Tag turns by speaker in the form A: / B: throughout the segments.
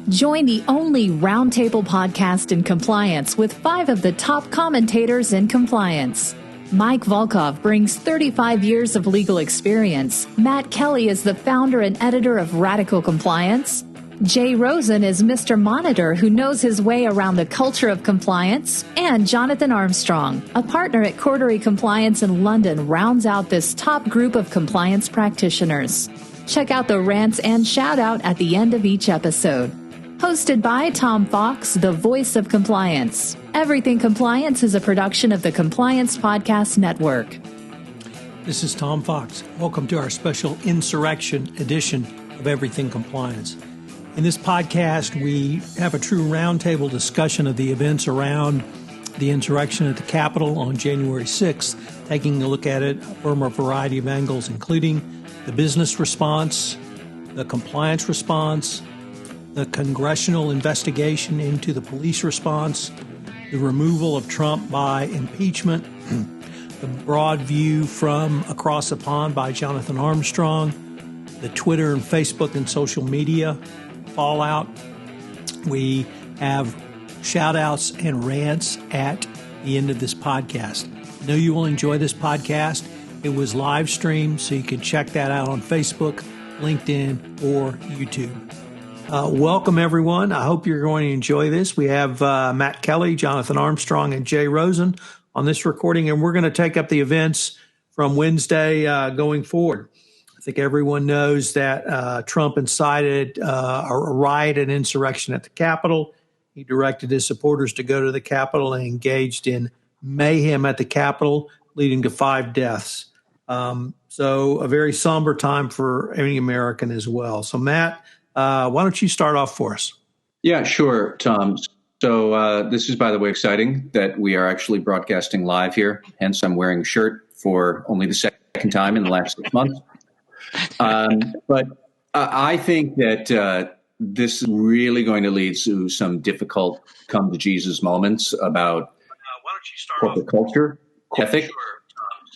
A: Join the only roundtable podcast in compliance with 5 of the top commentators in compliance. Mike Volkov brings 35 years of legal experience. Matt Kelly is the founder and editor of Radical Compliance. Jay Rosen is Mr. Monitor who knows his way around the culture of compliance. And Jonathan Armstrong, a partner at Cordery Compliance in London, rounds out this top group of compliance practitioners. Check out the rants and shout out at the end of each episode. Hosted by Tom Fox, the voice of compliance. Everything Compliance is a production of the Compliance Podcast Network.
B: This is Tom Fox. Welcome to our special Insurrection edition of Everything Compliance. In this podcast, we have a true roundtable discussion of the events around the insurrection at the Capitol on January 6th, taking a look at it from a variety of angles, including the business response, the compliance response, the congressional investigation into the police response, the removal of Trump by impeachment, the broad view from across the pond by Jonathan Armstrong, the Twitter and Facebook and social media fallout. We have shout outs and rants at the end of this podcast. I know you will enjoy this podcast. It was live streamed, so you can check that out on Facebook, LinkedIn, or YouTube. Welcome, everyone. I hope you're going to enjoy this. We have Matt Kelly, Jonathan Armstrong, and Jay Rosen on this recording, and we're going to take up the events from Wednesday going forward. I think everyone knows that Trump incited a riot and insurrection at the Capitol. He directed his supporters to go to the Capitol and engaged in mayhem at the Capitol, leading to 5 deaths. So a very somber time for any American as well. So, Matt, why don't you start off for us?
C: Yeah, sure, Tom. So this is, by the way, exciting that we are actually broadcasting live here. Hence, I'm wearing a shirt for only the second time in the last 6 months. But I think that this is really going to lead to some difficult come-to-Jesus moments about corporate culture, ethic,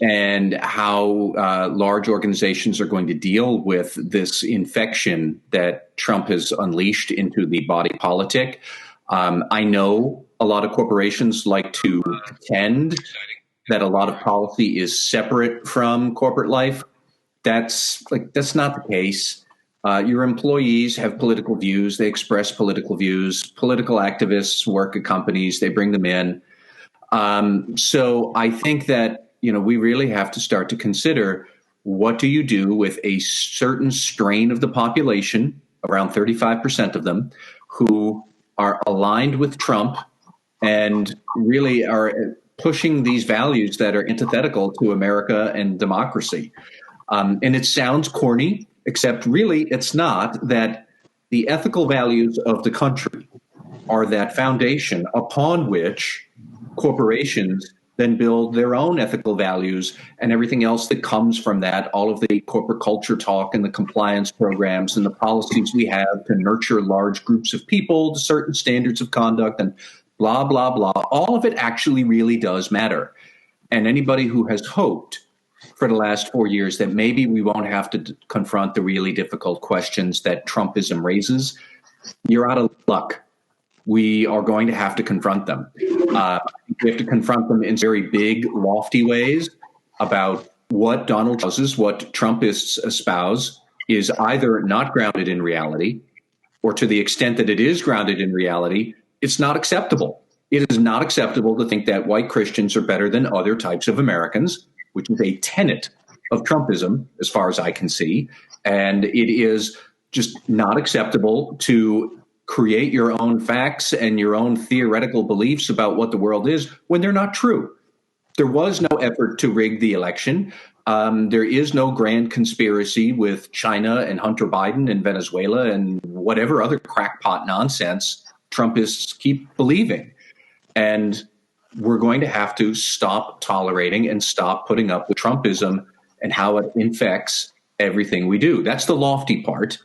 C: and how large organizations are going to deal with this infection that Trump has unleashed into the body politic. I know a lot of corporations like to pretend that a lot of policy is separate from corporate life. That's not the case. Your employees have political views. They express political views. Political activists work at companies. They bring them in. So I think that we really have to start to consider, what do you do with a certain strain of the population, around 35% of them, who are aligned with Trump and really are pushing these values that are antithetical to America and democracy. And it sounds corny, except really it's not, that the ethical values of the country are that foundation upon which corporations then build their own ethical values and everything else that comes from that, all of the corporate culture talk and the compliance programs and the policies we have to nurture large groups of people to certain standards of conduct and blah, blah, blah. All of it actually really does matter. And anybody who has hoped for the last 4 years that maybe we won't have to confront the really difficult questions that Trumpism raises, you're out of luck. We are going to have to confront them. We have to confront them in very big, lofty ways about what Donald Trump's, what Trumpists espouse is either not grounded in reality, or to the extent that it is grounded in reality, it's not acceptable. It is not acceptable to think that white Christians are better than other types of Americans, which is a tenet of Trumpism, as far as I can see. And it is just not acceptable to create your own facts and your own theoretical beliefs about what the world is when they're not true. There was no effort to rig the election. There is no grand conspiracy with China and Hunter Biden and Venezuela and whatever other crackpot nonsense Trumpists keep believing. And we're going to have to stop tolerating and stop putting up with Trumpism and how it infects everything we do. That's the lofty part.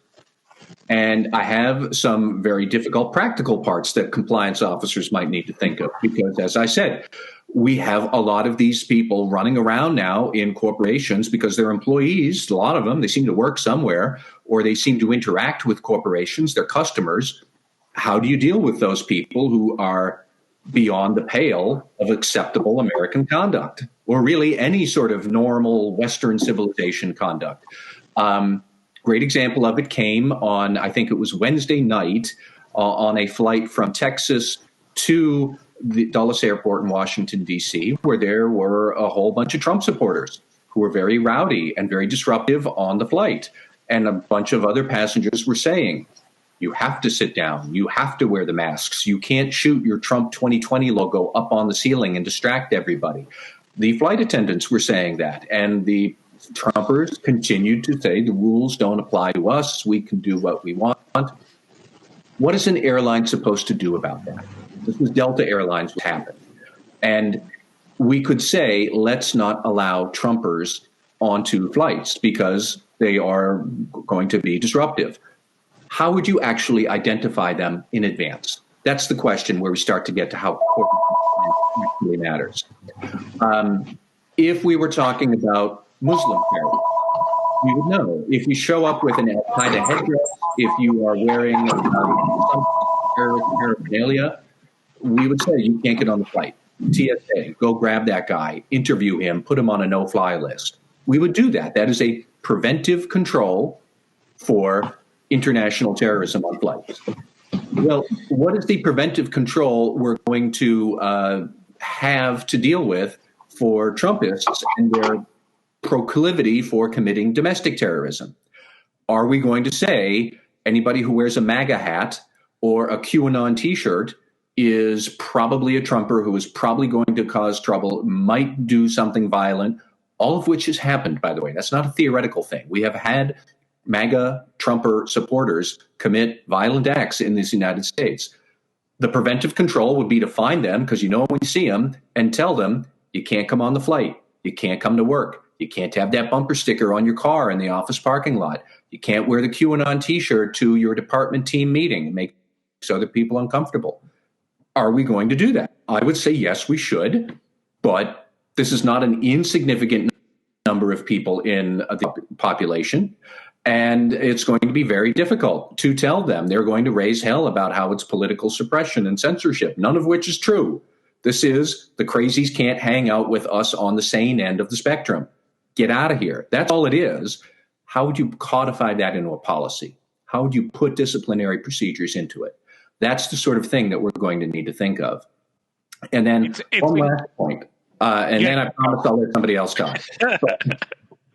C: And I have some very difficult practical parts that compliance officers might need to think of, because, as I said, we have a lot of these people running around now in corporations because they're employees. A lot of them, they seem to work somewhere, or they seem to interact with corporations, their customers, how do you deal with those people who are beyond the pale of acceptable American conduct, or really any sort of normal Western civilization conduct? Great example of it came on, I think it was Wednesday night, on a flight from Texas to the Dulles Airport in Washington, D.C., where there were a whole bunch of Trump supporters who were very rowdy and very disruptive on the flight. And a bunch of other passengers were saying, you have to sit down. You have to wear the masks. You can't shoot your Trump 2020 logo up on the ceiling and distract everybody. The flight attendants were saying that, and the Trumpers continued to say the rules don't apply to us. We can do what we want. What is an airline supposed to do about that? This was Delta Airlines, what happened. And we could say, let's not allow Trumpers onto flights because they are going to be disruptive. How would you actually identify them in advance? That's the question where we start to get to how corporate actually matters. If we were talking about Muslim terror, we would know. If you show up with an Al-Qaeda headdress, if you are wearing some terrorist paraphernalia, we would say you can't get on the flight. TSA, go grab that guy, interview him, put him on a no-fly list. We would do that. That is a preventive control for international terrorism on flights. Well, what is the preventive control we're going to have to deal with for Trumpists and their proclivity for committing domestic terrorism? Are we going to say anybody who wears a MAGA hat or a QAnon T-shirt is probably a Trumper who is probably going to cause trouble, might do something violent, all of which has happened, by the way. That's not a theoretical thing. We have had MAGA Trumper supporters commit violent acts in this United States. The preventive control would be to find them, because you know when you see them, and tell them, you can't come on the flight. You can't come to work. You can't have that bumper sticker on your car in the office parking lot. You can't wear the QAnon T-shirt to your department team meeting and make other people uncomfortable. Are we going to do that? I would say yes, we should, but this is not an insignificant number of people in the population, and it's going to be very difficult to tell them. They're going to raise hell about how it's political suppression and censorship, none of which is true. This is the crazies can't hang out with us on the sane end of the spectrum. Get out of here. That's all it is. How would you codify that into a policy? How would you put disciplinary procedures into it? That's the sort of thing that we're going to need to think of. And then one last point, then I promise I'll let somebody else talk.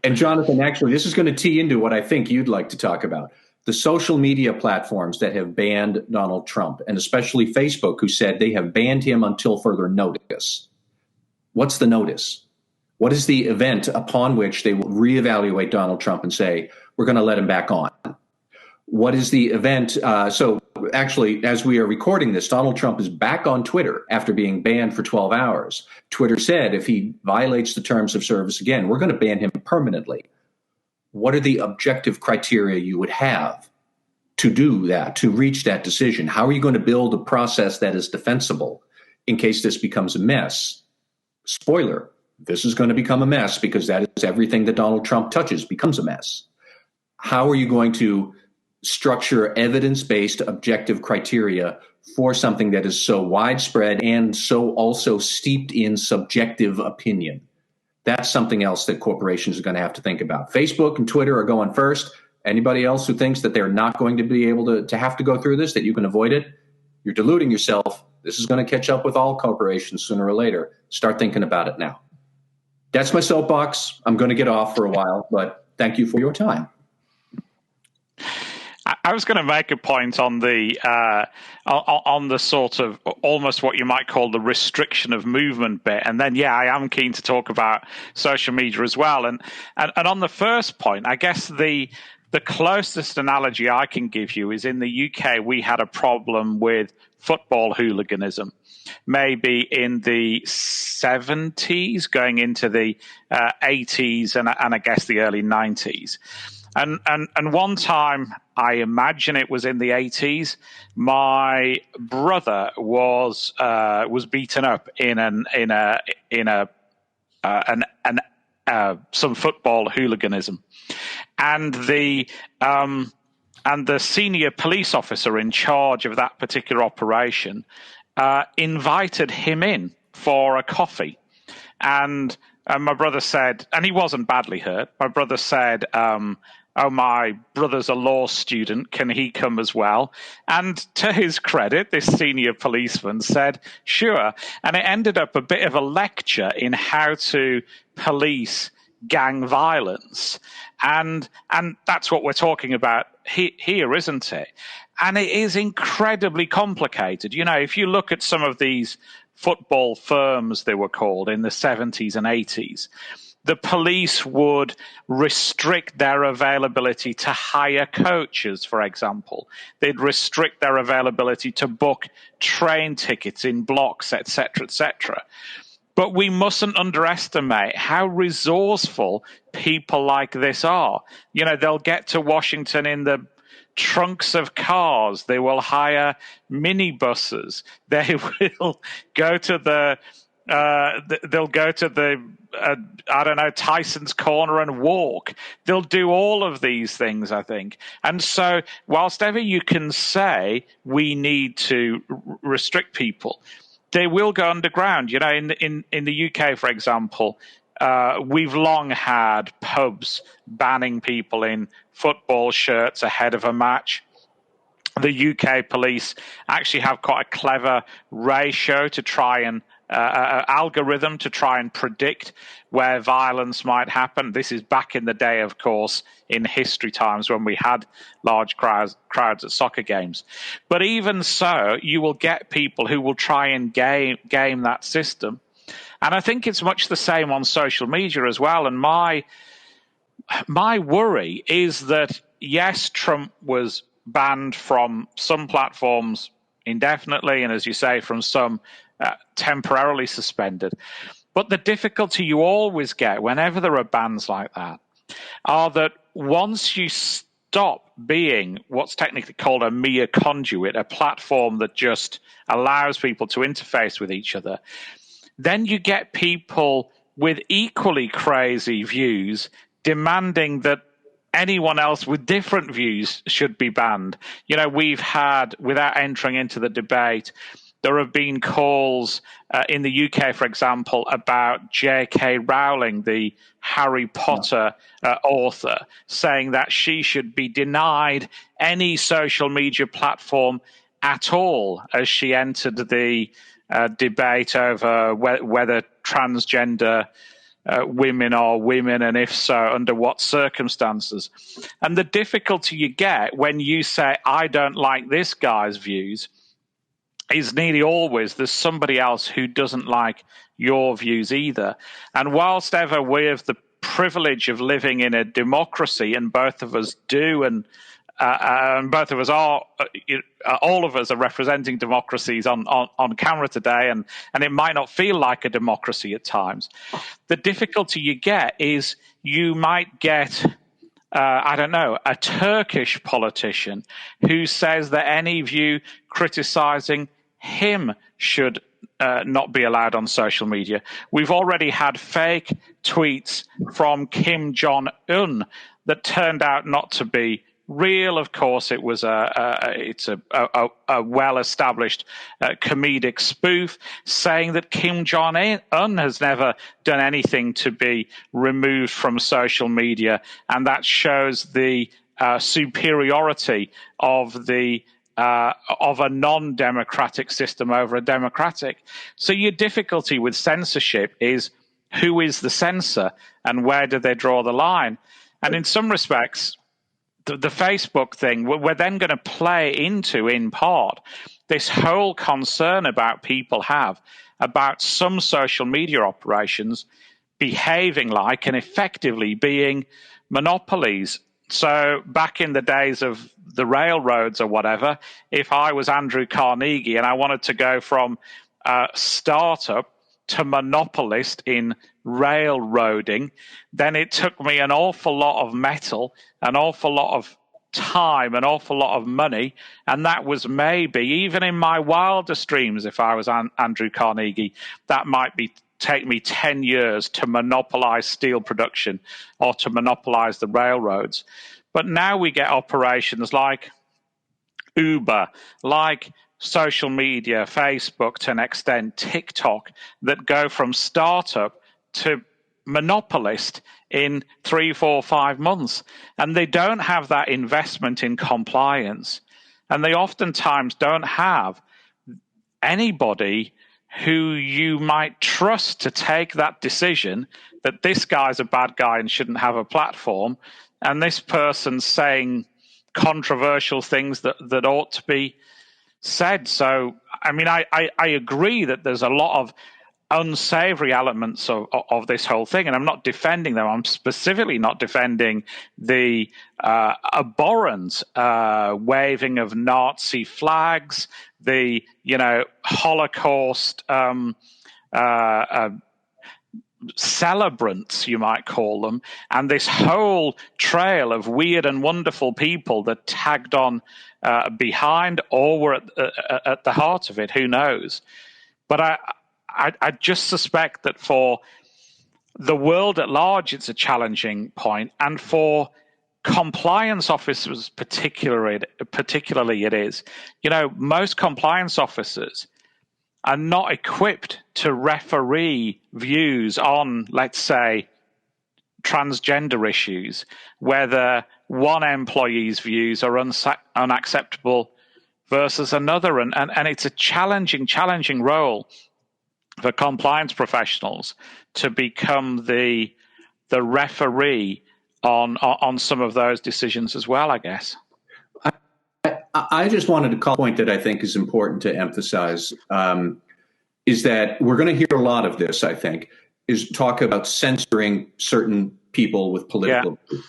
C: And Jonathan, actually, this is going to tee into what I think you'd like to talk about. The social media platforms that have banned Donald Trump, and especially Facebook, who said they have banned him until further notice. What's the notice? What is the event upon which they will reevaluate Donald Trump and say, we're going to let him back on? What is the event? So actually, as we are recording this, Donald Trump is back on Twitter after being banned for 12 hours. Twitter said if he violates the terms of service again, we're going to ban him permanently. What are the objective criteria you would have to do that, to reach that decision? How are you going to build a process that is defensible in case this becomes a mess? Spoiler, this is going to become a mess because that is everything that Donald Trump touches becomes a mess. How are you going to structure evidence-based objective criteria for something that is so widespread and so also steeped in subjective opinion? That's something else that corporations are going to have to think about. Facebook and Twitter are going first. Anybody else who thinks that they're not going to be able to have to go through this, that you can avoid it, you're deluding yourself. This is going to catch up with all corporations sooner or later. Start thinking about it now. That's my soapbox. I'm going to get off for a while, but thank you for your time.
D: I was going to make a point on the sort of almost what you might call the restriction of movement bit, and then I am keen to talk about social media as well. And on the first point, I guess the closest analogy I can give you is in the UK we had a problem with football hooliganism, maybe in the 70s, going into the 80s, and I guess the early 90s. And one time, I imagine it was in the 80s, my brother was beaten up in some football hooliganism, and the the senior police officer in charge of that particular operation invited him in for a coffee. And my brother said, and he wasn't badly hurt, my brother said, oh, my brother's a law student, can he come as well? And to his credit, this senior policeman said, sure. And it ended up a bit of a lecture in how to police gang violence. And that's what we're talking about here, isn't it? And it is incredibly complicated. You know, if you look at some of these football firms, they were called in the 70s and 80s, the police would restrict their availability to hire coaches, for example. They'd restrict their availability to book train tickets in blocks, etc., etc. But we mustn't underestimate how resourceful people like this are. You know, they'll get to Washington in the trunks of cars. They will hire minibuses. They will go to they'll go to the I don't know, Tyson's Corner and walk. They'll do all of these things, I think. And so whilst ever you can say we need to restrict people, they will go underground. You know, in the UK, for example, we've long had pubs banning people in football shirts ahead of a match. The UK police actually have quite a clever ratio to try and algorithm to try and predict where violence might happen. This is back in the day, of course, in history times when we had large crowds at soccer games. But even so, you will get people who will try and game that system. And I think it's much the same on social media as well. And my worry is that, yes, Trump was banned from some platforms indefinitely, and as you say, from some temporarily suspended. But the difficulty you always get whenever there are bans like that are that once you stop being what's technically called a mere conduit, a platform that just allows people to interface with each other, then you get people with equally crazy views demanding that anyone else with different views should be banned. You know, we've had, without entering into the debate, there have been calls in the UK, for example, about J.K. Rowling, the Harry Potter author, saying that she should be denied any social media platform at all as she entered the debate over whether transgender women are women, and if so, under what circumstances. And the difficulty you get when you say, I don't like this guy's views, is nearly always there's somebody else who doesn't like your views either. And whilst ever we have the privilege of living in a democracy, and both of us do, and both of us are, all of us are representing democracies on camera today, and it might not feel like a democracy at times. The difficulty you get is you might get, I don't know, a Turkish politician who says that any view criticizing him should not be allowed on social media. We've already had fake tweets from Kim Jong-un that turned out not to be real. Of course, it was it's a well-established comedic spoof saying that Kim Jong-un has never done anything to be removed from social media, and that shows the superiority of a non-democratic system over a democratic. So your difficulty with censorship is who is the censor and where do they draw the line? And in some respects, the Facebook thing, we're then going to play into, in part, this whole concern about people have about some social media operations behaving like and effectively being monopolies. So back in the days of the railroads or whatever, if I was Andrew Carnegie and I wanted to go from startup to monopolist in railroading, then it took me an awful lot of metal, an awful lot of time, an awful lot of money, and that was maybe, even in my wildest dreams, if I was Andrew Carnegie, that might take me 10 years to monopolize steel production or to monopolize the railroads. But now we get operations like Uber, like social media, Facebook to an extent, TikTok, that go from startup to monopolist in 3, 4, 5 months. And they don't have that investment in compliance. And they oftentimes don't have anybody who you might trust to take that decision that this guy's a bad guy and shouldn't have a platform, and this person's saying controversial things that ought to be said. So, I mean, I agree that there's a lot of unsavory elements of this whole thing, and I'm not defending them. I'm specifically not defending the abhorrent waving of Nazi flags, the Holocaust celebrants, you might call them, and this whole trail of weird and wonderful people that tagged on behind or were at the heart of it. Who knows? But I just suspect that for the world at large, it's a challenging point, and for compliance officers particularly it is. Most compliance officers are not equipped to referee views on, let's say, transgender issues, whether one employee's views are unacceptable versus another. And it's a challenging role for compliance professionals to become the referee on some of those decisions as well, I guess.
C: I just wanted to call a point that I think is important to emphasize, is that we're going to hear a lot of this, I think, is talk about censoring certain people with political views.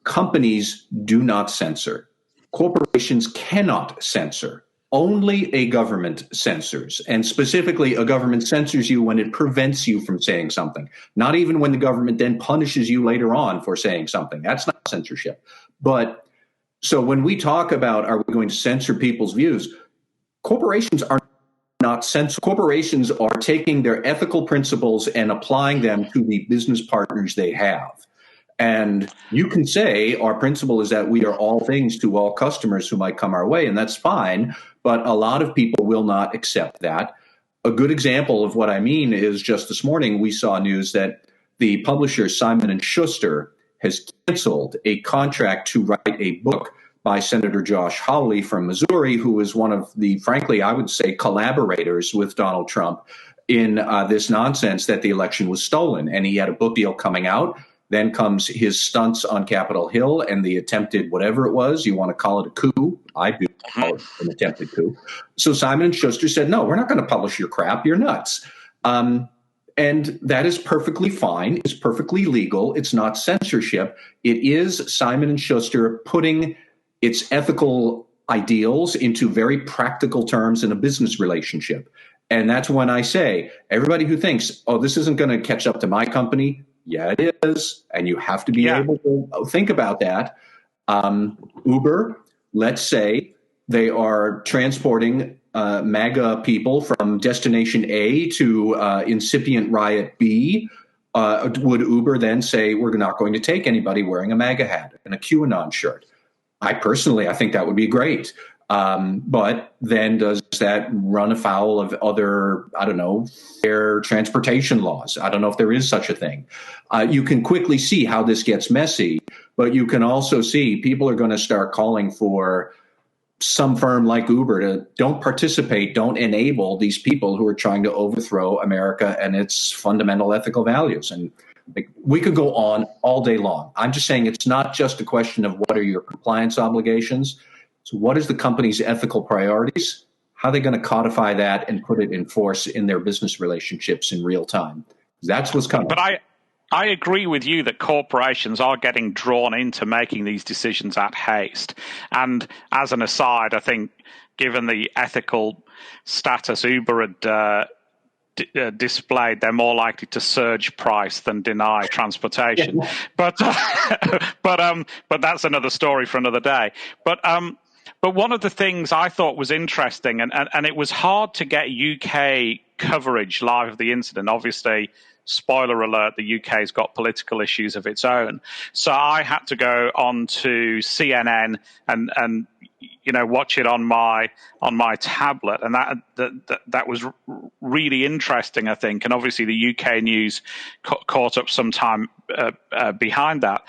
C: Companies do not censor. Corporations cannot censor. Only a government censors, and specifically a government censors you when it prevents you from saying something, not even when the government then punishes you later on for saying something. That's not censorship. But so when we talk about, are we going to censor people's views, corporations are not censored. Corporations are taking their ethical principles and applying them to the business partners they have. And you can say our principle is that we are all things to all customers who might come our way, and that's fine. But a lot of people will not accept that. A good example of what I mean is just this morning we saw news that the publisher Simon & Schuster has canceled a contract to write a book by Senator Josh Hawley from Missouri, who is one of the, frankly, I would say, collaborators with Donald Trump in this nonsense that the election was stolen. And he had a book deal coming out. Then comes his stunts on Capitol Hill and the attempted whatever it was. You want to call it a coup? I do call it an attempted coup. So Simon & Schuster said, no, we're not going to publish your crap. You're nuts. And that is perfectly fine. It's perfectly legal. It's not censorship. It is Simon & Schuster putting its ethical ideals into very practical terms in a business relationship. And that's when I say, everybody who thinks, oh, this isn't going to catch up to my company, yeah, it is. And you have to be able to think about that. Uber, let's say they are transporting MAGA people from destination A to incipient riot B. Would Uber then say, we're not going to take anybody wearing a MAGA hat and a QAnon shirt? I think that would be great. But then does that run afoul of other, fair transportation laws? I don't know if there is such a thing. You can quickly see how this gets messy, but you can also see people are going to start calling for some firm like Uber to don't participate, don't enable these people who are trying to overthrow America and its fundamental ethical values. And we could go on all day long. I'm just saying it's not just a question of what are your compliance obligations. So what is the company's ethical priorities? How are they going to codify that and put it in force in their business relationships in real time? That's what's coming.
D: But I agree with you that corporations are getting drawn into making these decisions at haste. And as an aside, I think given the ethical status Uber had displayed, they're more likely to surge price than deny transportation. But that's another story for another day. But one of the things I thought was interesting, and it was hard to get UK coverage live of the incident. Obviously, spoiler alert, the UK's got political issues of its own. So I had to go on to CNN and watch it on my tablet, and that was really interesting, I think. And obviously the UK news caught up some time behind that.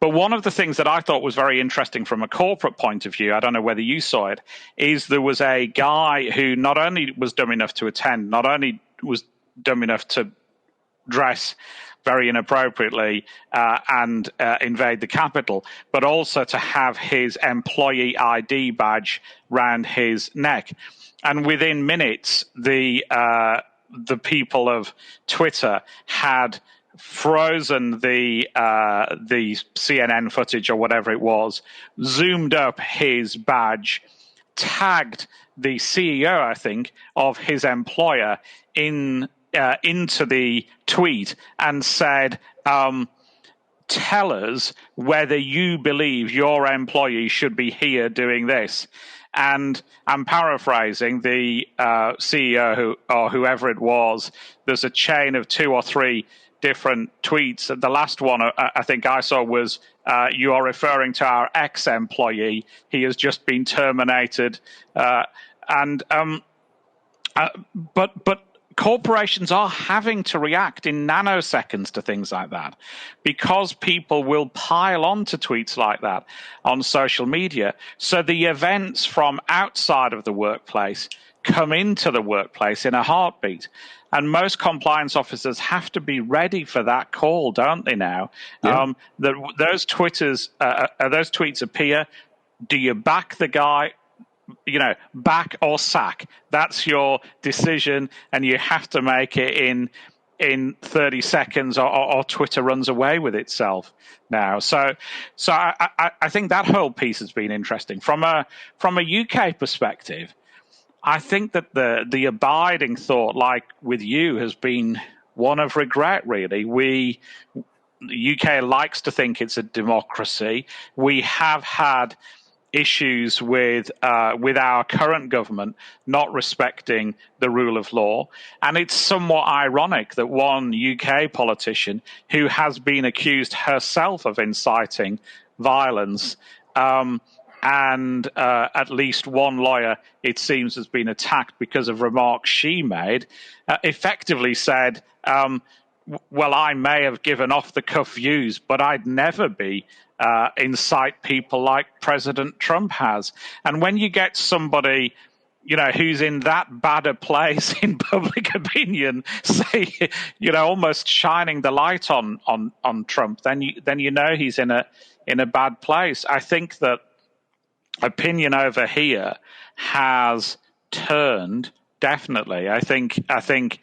D: But one of the things that I thought was very interesting from a corporate point of view, I don't know whether you saw it, is there was a guy who not only was dumb enough to attend, not only was dumb enough to dress very inappropriately and invade the Capitol, but also to have his employee ID badge round his neck. And within minutes, the people of Twitter had frozen the CNN footage or whatever it was, zoomed up his badge, tagged the CEO, I think, of his employer into the tweet and said, tell us whether you believe your employee should be here doing this. And I'm paraphrasing, the CEO or whoever it was, there's a chain of 2 or 3 different tweets. The last one I think I saw was, you are referring to our ex-employee. He has just been terminated. But corporations are having to react in nanoseconds to things like that because people will pile on to tweets like that on social media. So the events from outside of the workplace come into the workplace in a heartbeat. And most compliance officers have to be ready for that call, don't they now? Yeah. Those tweets appear. Do you back the guy? Back or sack. That's your decision, and you have to make it in 30 seconds, or Twitter runs away with itself now. So I think that whole piece has been interesting. From a UK perspective, I think that the abiding thought, like with you, has been one of regret, really. The UK likes to think it's a democracy. We have had issues with our current government not respecting the rule of law. And it's somewhat ironic that one UK politician who has been accused herself of inciting violence, and at least one lawyer, it seems, has been attacked because of remarks she made, effectively said, well, I may have given off-the-cuff views, but I'd never incite people like President Trump has. And when you get somebody, who's in that bad a place in public opinion, say, almost shining the light on Trump, then you know he's in a bad place. I think that opinion over here has turned, definitely. I think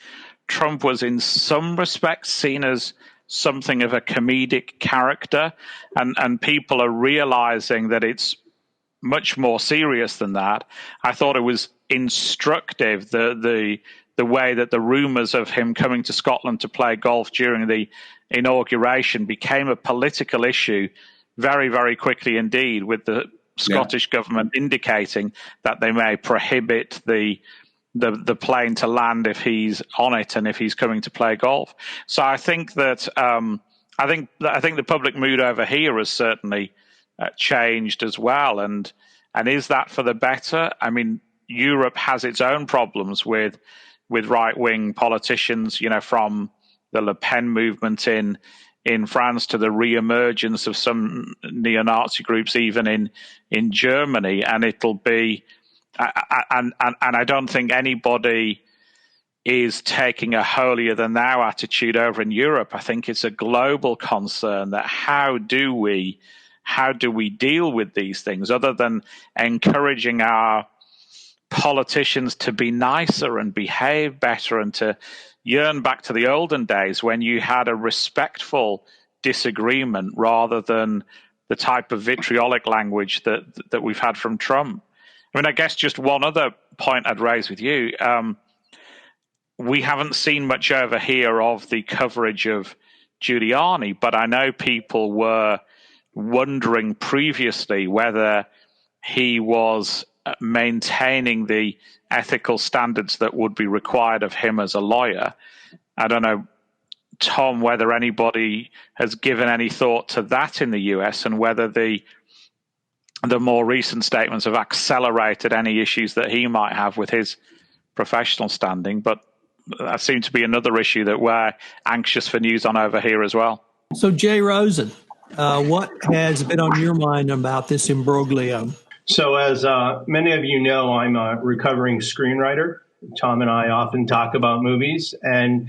D: Trump was in some respects seen as something of a comedic character, and people are realizing that it's much more serious than that. I thought it was instructive, the way that the rumors of him coming to Scotland to play golf during the inauguration became a political issue very, very quickly indeed, with the Scottish government indicating that they may prohibit the plane to land if he's on it and if he's coming to play golf. So I think that I think the public mood over here has certainly changed as well. And is that for the better? I mean, Europe has its own problems with right-wing politicians, from the Le Pen movement in France to the re-emergence of some neo-Nazi groups even in Germany, and it'll be and I don't think anybody is taking a holier than thou attitude over in Europe. I think it's a global concern that how do we deal with these things other than encouraging our politicians to be nicer and behave better and to yearn back to the olden days when you had a respectful disagreement rather than the type of vitriolic language that we've had from Trump. I mean, I guess just one other point I'd raise with you. We haven't seen much over here of the coverage of Giuliani, but I know people were wondering previously whether he was maintaining the ethical standards that would be required of him as a lawyer. I don't know Tom, whether anybody has given any thought to that in the US and whether the more recent statements have accelerated any issues that he might have with his professional standing. But that seems to be another issue that we're anxious for news on over here as well.
B: So, Jay Rosen, what has been on your mind about this imbroglio?
E: So, as many of you know, I'm a recovering screenwriter. Tom and I often talk about movies, and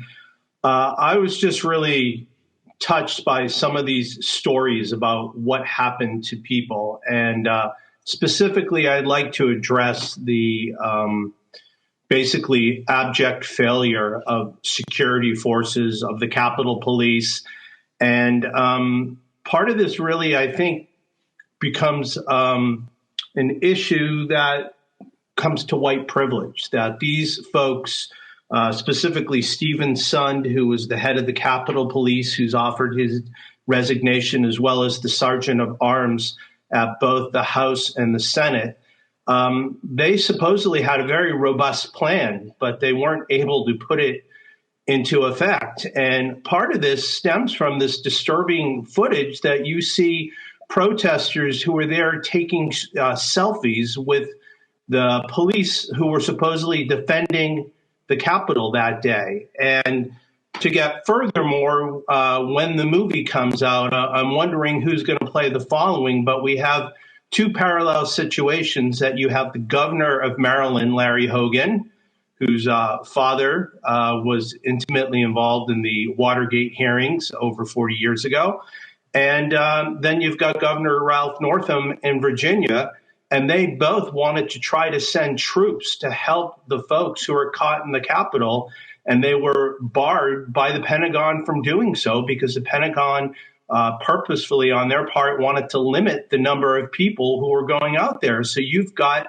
E: I was just really touched by some of these stories about what happened to people. And specifically, I'd like to address the basically abject failure of security forces, of the Capitol Police. And part of this really, I think, becomes an issue that comes to white privilege, that these folks, specifically Stephen Sund, who was the head of the Capitol Police, who's offered his resignation, as well as the sergeant of arms at both the House and the Senate, they supposedly had a very robust plan, but they weren't able to put it into effect. And part of this stems from this disturbing footage that you see protesters who were there taking selfies with the police who were supposedly defending the Capitol that day. And to get furthermore, when the movie comes out, I'm wondering who's going to play the following, but we have two parallel situations that you have the governor of Maryland, Larry Hogan, whose father was intimately involved in the Watergate hearings over 40 years ago. And then you've got Governor Ralph Northam in Virginia, and they both wanted to try to send troops to help the folks who were caught in the Capitol, and they were barred by the Pentagon from doing so because the Pentagon purposefully on their part wanted to limit the number of people who were going out there. So you've got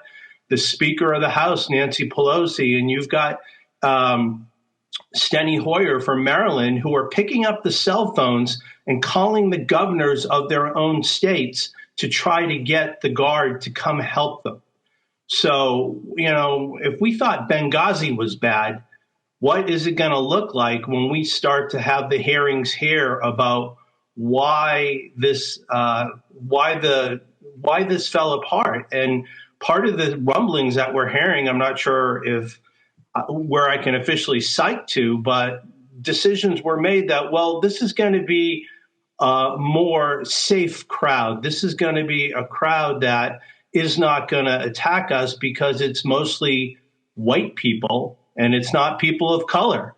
E: the Speaker of the House, Nancy Pelosi, and you've got Steny Hoyer from Maryland, who are picking up the cell phones and calling the governors of their own states to try to get the Guard to come help them. So, you know, if we thought Benghazi was bad, what is it going to look like when we start to have the hearings here about why this fell apart? And part of the rumblings that we're hearing, I'm not sure if where I can officially cite to, but decisions were made that, well, this is going to be a more safe crowd. This is going to be a crowd that is not going to attack us because it's mostly white people and it's not people of color.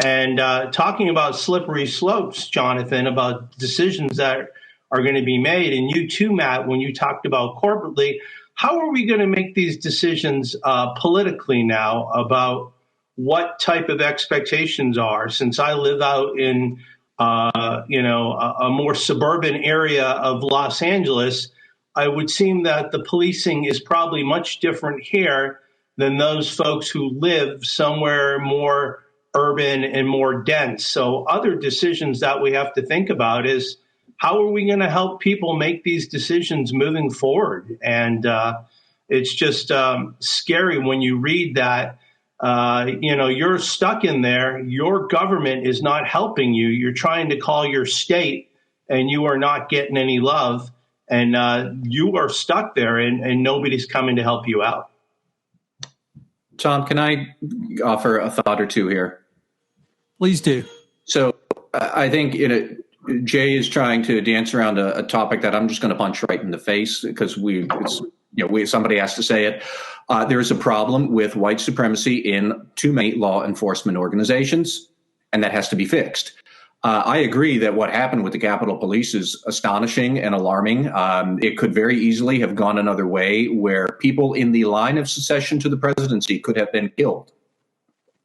E: And talking about slippery slopes, Jonathan, about decisions that are going to be made, and you too, Matt, when you talked about corporately, how are we going to make these decisions politically now about what type of expectations are? Since I live out in, a more suburban area of Los Angeles, I would seem that the policing is probably much different here than those folks who live somewhere more urban and more dense. So other decisions that we have to think about is, how are we going to help people make these decisions moving forward? And it's just scary when you read that, you're stuck in there. Your government is not helping you. You're trying to call your state and you are not getting any love. And you are stuck there and nobody's coming to help you out.
C: Tom, can I offer a thought or two here?
B: Please do.
C: So I think Jay is trying to dance around a topic that I'm just going to punch right in the face because somebody has to say it. There is a problem with white supremacy in too many law enforcement organizations, and that has to be fixed. I agree that what happened with the Capitol Police is astonishing and alarming. It could very easily have gone another way where people in the line of succession to the presidency could have been killed.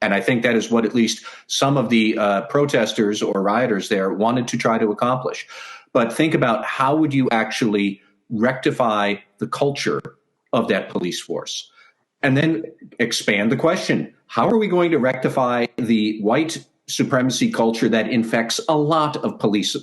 C: And I think that is what at least some of the protesters or rioters there wanted to try to accomplish. But think about how would you actually rectify the culture of that police force? And then expand the question. How are we going to rectify the white supremacy culture that infects a lot of police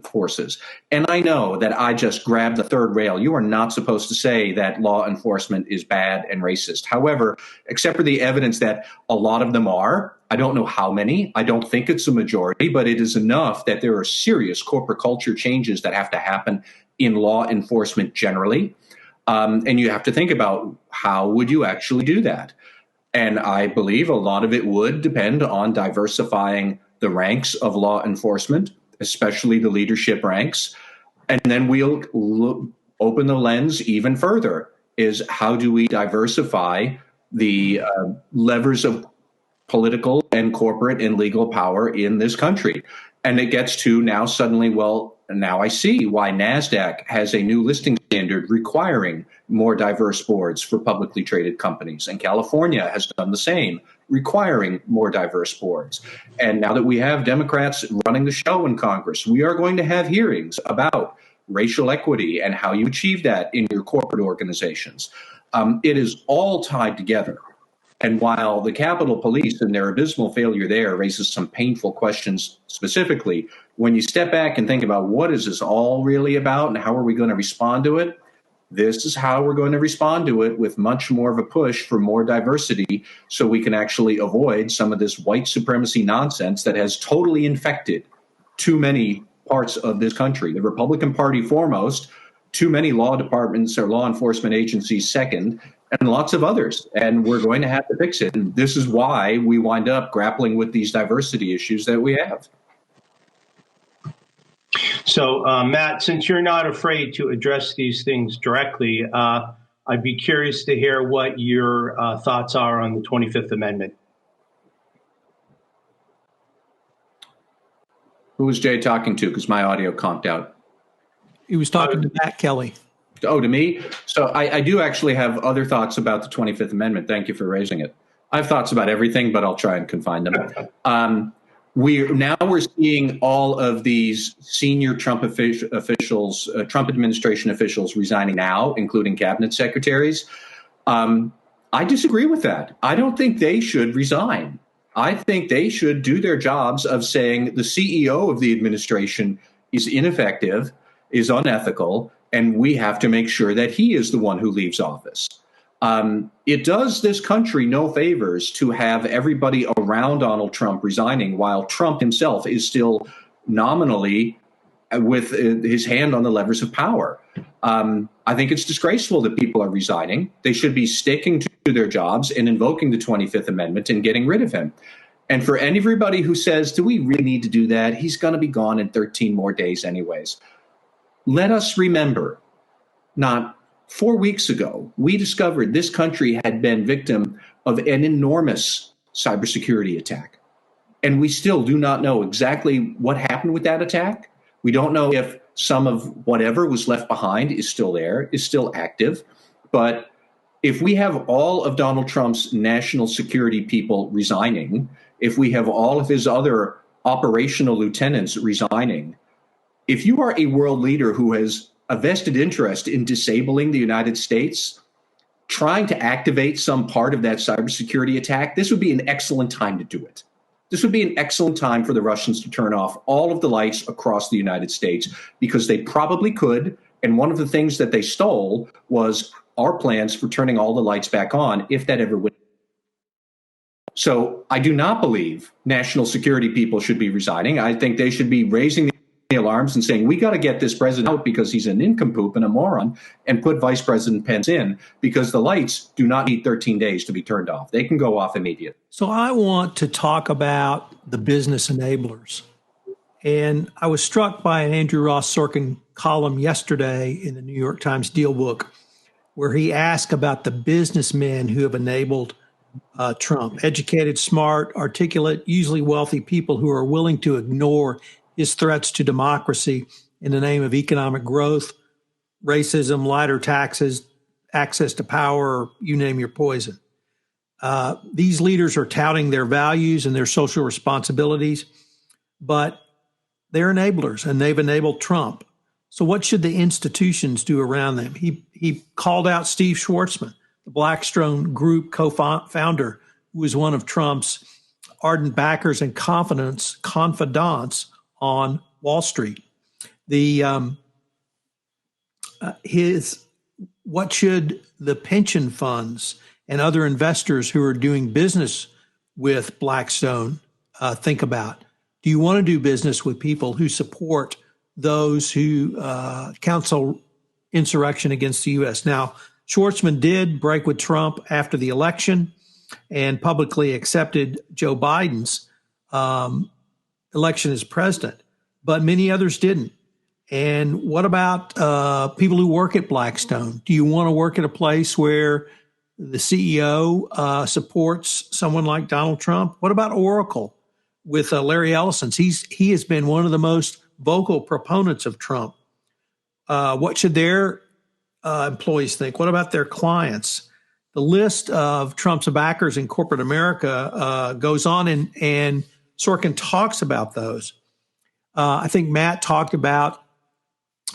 C: forces. And I know that I just grabbed the third rail. You are not supposed to say that law enforcement is bad and racist. However, except for the evidence that a lot of them are, I don't know how many. I don't think it's a majority, but it is enough that there are serious corporate culture changes that have to happen in law enforcement generally. And you have to think about how would you actually do that? And I believe a lot of it would depend on diversifying the ranks of law enforcement, especially the leadership ranks. And then we'll open the lens even further, is how do we diversify the levers of political and corporate and legal power in this country? And it gets to now suddenly, well, now I see why NASDAQ has a new listing standard requiring more diverse boards for publicly traded companies. And California has done the same, requiring more diverse boards. And now that we have Democrats running the show in Congress, we are going to have hearings about racial equity and how you achieve that in your corporate organizations. It is all tied together. And while the Capitol Police and their abysmal failure there raises some painful questions specifically, when you step back and think about what is this all really about and how are we going to respond to it, this is how we're going to respond to it, with much more of a push for more diversity so we can actually avoid some of this white supremacy nonsense that has totally infected too many parts of this country. The Republican Party foremost, too many law departments or law enforcement agencies second, and lots of others. And we're going to have to fix it. And this is why we wind up grappling with these diversity issues that we have.
E: So, Matt, since you're not afraid to address these things directly, I'd be curious to hear what your thoughts are on the 25th Amendment.
C: Who was Jay talking to? Because my audio conked out.
B: He was talking to Matt Kelly.
C: Oh, to me? So I do actually have other thoughts about the 25th Amendment. Thank you for raising it. I have thoughts about everything, but I'll try and confine them. We're seeing all of these senior Trump officials, Trump administration officials resigning now, including cabinet secretaries. I disagree with that. I don't think they should resign. I think they should do their jobs of saying the CEO of the administration is ineffective, is unethical, and we have to make sure that he is the one who leaves office. It does this country no favors to have everybody around Donald Trump resigning while Trump himself is still nominally with his hand on the levers of power. I think it's disgraceful that people are resigning. They should be sticking to their jobs and invoking the 25th Amendment and getting rid of him. And for everybody who says, do we really need to do that? He's going to be gone in 13 more days anyways. Let us remember, not 4 weeks ago, we discovered this country had been victim of an enormous cybersecurity attack. And we still do not know exactly what happened with that attack. We don't know if some of whatever was left behind is still there, is still active. But if we have all of Donald Trump's national security people resigning, if we have all of his other operational lieutenants resigning, if you are a world leader who has a vested interest in disabling the United States, trying to activate some part of that cybersecurity attack, this would be an excellent time to do it. This would be an excellent time for the Russians to turn off all of the lights across the United States, because they probably could. And one of the things that they stole was our plans for turning all the lights back on, if that ever would. So I do not believe national security people should be resigning. I think they should be raising the alarms and saying, we got to get this president out because he's an nincompoop and a moron, and put Vice President Pence in, because the lights do not need 13 days to be turned off. They can go off immediately.
B: So I want to talk about the business enablers. And I was struck by an Andrew Ross Sorkin column yesterday in the New York Times Deal Book, where he asked about the businessmen who have enabled Trump, educated, smart, articulate, usually wealthy people who are willing to ignore his threats to democracy in the name of economic growth, racism, lighter taxes, access to power, you name your poison. These leaders are touting their values and their social responsibilities, but they're enablers, and they've enabled Trump. So what should the institutions do around them? He called out Steve Schwarzman, the Blackstone Group co-founder, who was one of Trump's ardent backers and confidants on Wall Street. What should the pension funds and other investors who are doing business with Blackstone think about? Do you want to do business with people who support those who counsel insurrection against the U.S.? Now, Schwartzman did break with Trump after the election and publicly accepted Joe Biden's election as president, but many others didn't. And what about people who work at Blackstone? Do you want to work at a place where the CEO supports someone like Donald Trump? What about Oracle with Larry Ellison? He has been one of the most vocal proponents of Trump. What should their employees think? What about their clients? The list of Trump's backers in corporate America goes on, and Sorkin talks about those. I think Matt talked about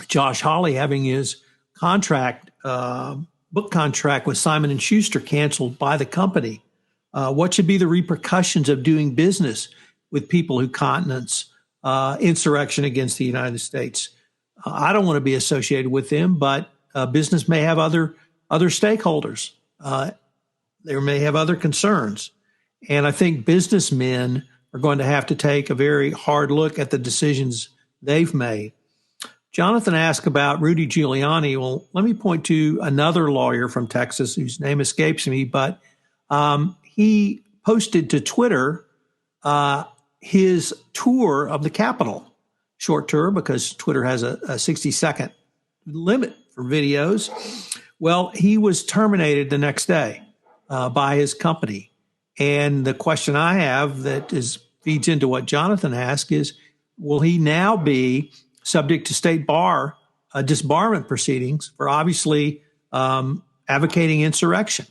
B: Josh Hawley having his book contract with Simon & Schuster canceled by the company. What should be the repercussions of doing business with people who countenance insurrection against the United States? I don't want to be associated with them, but business may have other stakeholders. They may have other concerns. And I think businessmen are going to have to take a very hard look at the decisions they've made. Jonathan asked about Rudy Giuliani. Well, let me point to another lawyer from Texas whose name escapes me, but he posted to Twitter his tour of the Capitol, short tour because Twitter has a 60-second limit for videos. Well, he was terminated the next day by his company. And the question I have that feeds into what Jonathan asked is, will he now be subject to state bar disbarment proceedings for obviously advocating insurrection?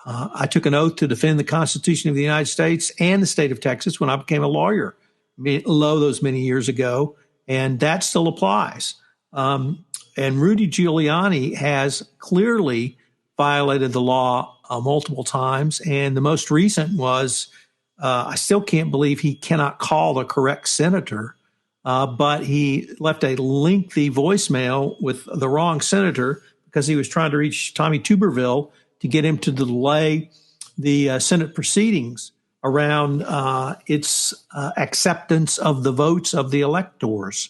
B: I took an oath to defend the Constitution of the United States and the state of Texas when I became a lawyer, those many years ago, and that still applies. And Rudy Giuliani has clearly violated the law multiple times, and the most recent was I still can't believe he cannot call the correct senator. But he left a lengthy voicemail with the wrong senator because he was trying to reach Tommy Tuberville to get him to delay the Senate proceedings around its acceptance of the votes of the electors.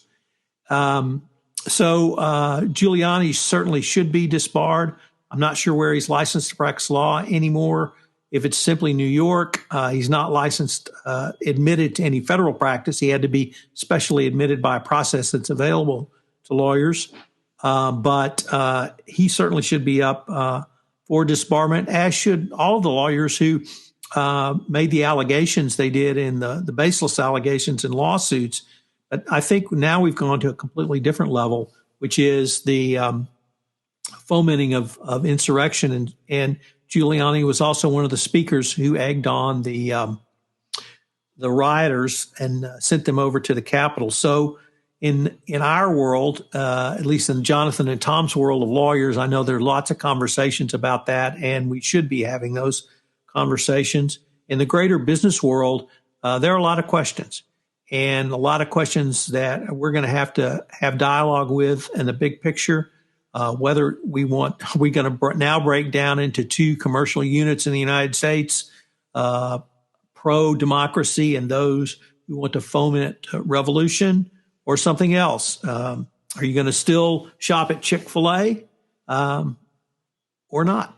B: So Giuliani certainly should be disbarred. I'm not sure where he's licensed to practice law anymore. If it's simply New York, he's not licensed, admitted to any federal practice. He had to be specially admitted by a process that's available to lawyers. But he certainly should be up for disbarment, as should all of the lawyers who made the allegations they did in the baseless allegations and lawsuits. But I think now we've gone to a completely different level, which is the fomenting of insurrection. And Giuliani was also one of the speakers who egged on the rioters and sent them over to the Capitol. So in our world, at least in Jonathan and Tom's world of lawyers, I know there are lots of conversations about that, and we should be having those conversations. In the greater business world, there are a lot of questions, and a lot of questions that we're going to have dialogue with in the big picture. Whether we're going to now break down into two commercial units in the United States, pro-democracy and those who want to foment revolution, or something else. Are you going to still shop at Chick-fil-A or not?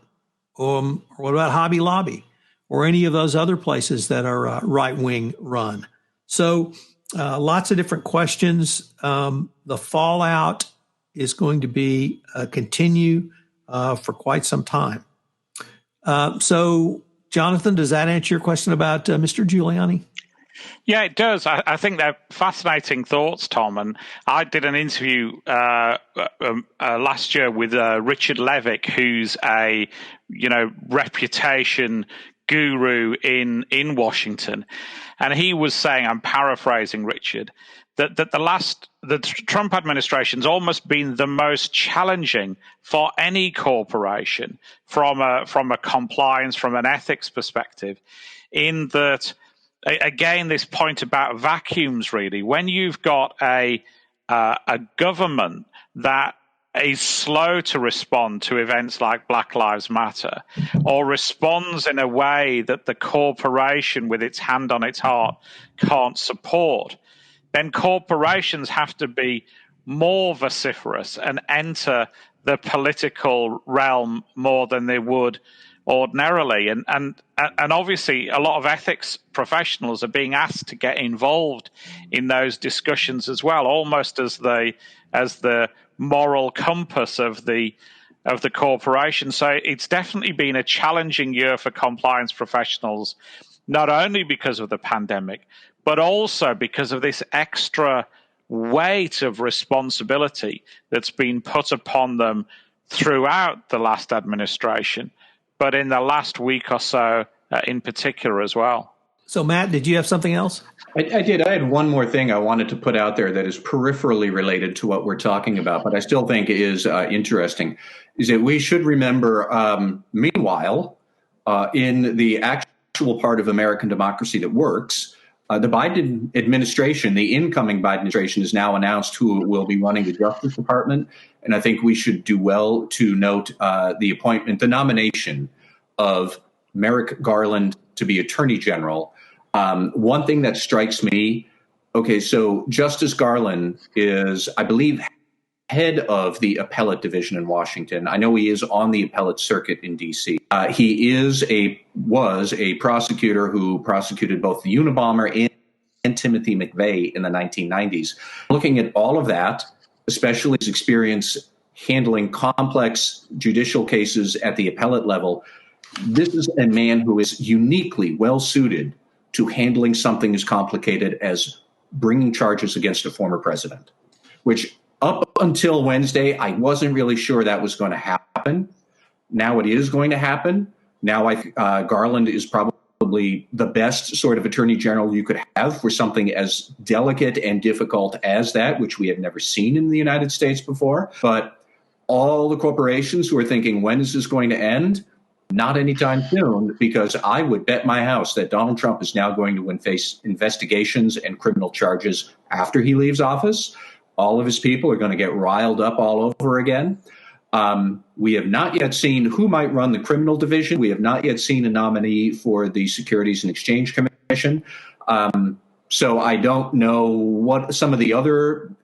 B: Or what about Hobby Lobby or any of those other places that are right-wing run? So lots of different questions. The fallout is going to be continue for quite some time. So, Jonathan, does that answer your question about Mr. Giuliani?
D: Yeah, it does. I think they're fascinating thoughts, Tom. And I did an interview last year with Richard Levick, who's a reputation guru in Washington, and he was saying, I'm paraphrasing Richard, that the Trump administration's almost been the most challenging for any corporation from a compliance, from an ethics perspective, in that again, this point about vacuums, really, when you've got a government that is slow to respond to events like Black Lives Matter, or responds in a way that the corporation with its hand on its heart can't support, then corporations have to be more vociferous and enter the political realm more than they would ordinarily. And obviously a lot of ethics professionals are being asked to get involved in those discussions as well, almost as the moral compass of the corporation. So it's definitely been a challenging year for compliance professionals, not only because of the pandemic, but also because of this extra weight of responsibility that's been put upon them throughout the last administration, but in the last week or so in particular as well.
B: So, Matt, did you have something else?
C: I did. I had one more thing I wanted to put out there that is peripherally related to what we're talking about, but I still think is interesting, is that we should remember, meanwhile, in the actual part of American democracy that works, the Biden administration, the incoming Biden administration, has now announced who will be running the Justice Department. And I think we should do well to note the nomination of Merrick Garland to be Attorney General. One thing that strikes me, okay, so Justice Garland is, I believe, head of the appellate division in Washington. I know he is on the appellate circuit in D.C. He was a prosecutor who prosecuted both the Unabomber and Timothy McVeigh in the 1990s. Looking at all of that, especially his experience handling complex judicial cases at the appellate level, this is a man who is uniquely well suited to handling something as complicated as bringing charges against a former president, which up until Wednesday, I wasn't really sure that was going to happen. Now it is going to happen. Now Garland is probably the best sort of attorney general you could have for something as delicate and difficult as that, which we have never seen in the United States before. But all the corporations who are thinking, when is this going to end? Not anytime soon, because I would bet my house that Donald Trump is now going to face investigations and criminal charges after he leaves office. All of his people are going to get riled up all over again. We have not yet seen who might run the criminal division. We have not yet seen a nominee for the Securities and Exchange Commission. So I don't know what some of the other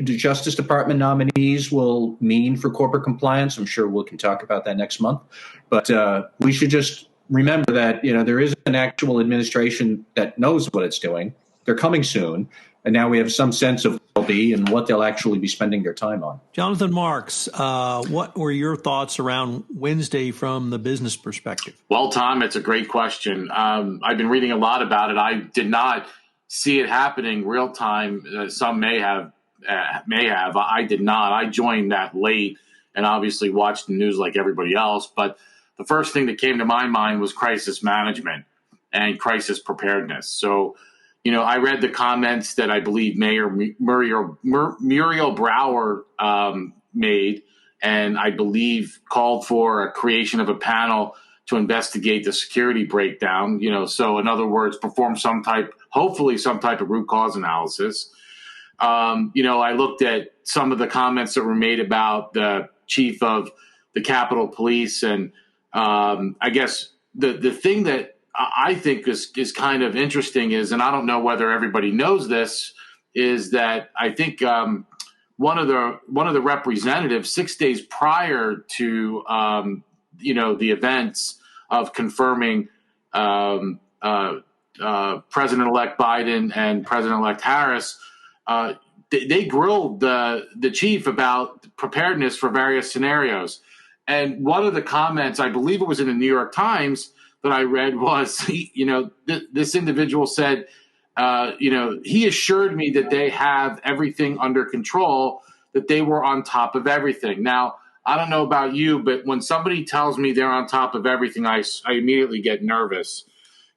C: Justice Department nominees will mean for corporate compliance. I'm sure we can talk about that next month. But we should just remember that, there is an actual administration that knows what it's doing. They're coming soon. And now we have some sense of what they'll be and what they'll actually be spending their time on.
B: Jonathan Marks, what were your thoughts around Wednesday from the business perspective?
F: Well, Tom, it's a great question. I've been reading a lot about it. I did not see it happening real time. Some may have. I did not. I joined that late and obviously watched the news like everybody else. But the first thing that came to my mind was crisis management and crisis preparedness. So, I read the comments that I believe Mayor Muriel Brower made, and I believe called for a creation of a panel to investigate the security breakdown. So in other words, perform hopefully some type of root cause analysis. I looked at some of the comments that were made about the chief of the Capitol Police, and I guess the thing that I think is kind of interesting is, and I don't know whether everybody knows this, is that I think one of the representatives 6 days prior to the events of confirming President-elect Biden and President-elect Harris, they grilled the chief about preparedness for various scenarios. And one of the comments, I believe it was in the New York Times, that I read was, this individual said, he assured me that they have everything under control, that they were on top of everything. Now, I don't know about you, but when somebody tells me they're on top of everything, I immediately get nervous.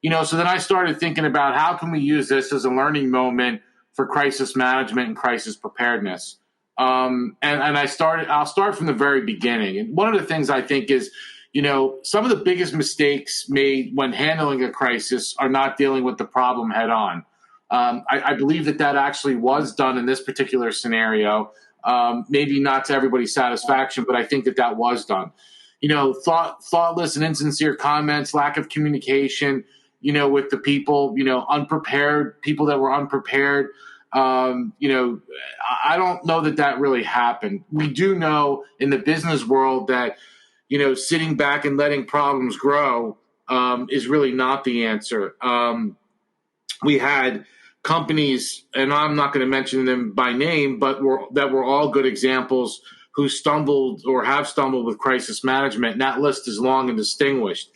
F: So then I started thinking about how can we use this as a learning moment for crisis management and crisis preparedness. And I'll start from the very beginning. And one of the things I think is, some of the biggest mistakes made when handling a crisis are not dealing with the problem head on. I believe that actually was done in this particular scenario. Maybe not to everybody's satisfaction, but I think that was done. Thoughtless and insincere comments, lack of communication, with the people, unprepared, people that were unprepared. I don't know that really happened. We do know in the business world that, sitting back and letting problems grow is really not the answer. We had companies, and I'm not going to mention them by name, but that were all good examples who stumbled or have stumbled with crisis management. And that list is long and distinguished.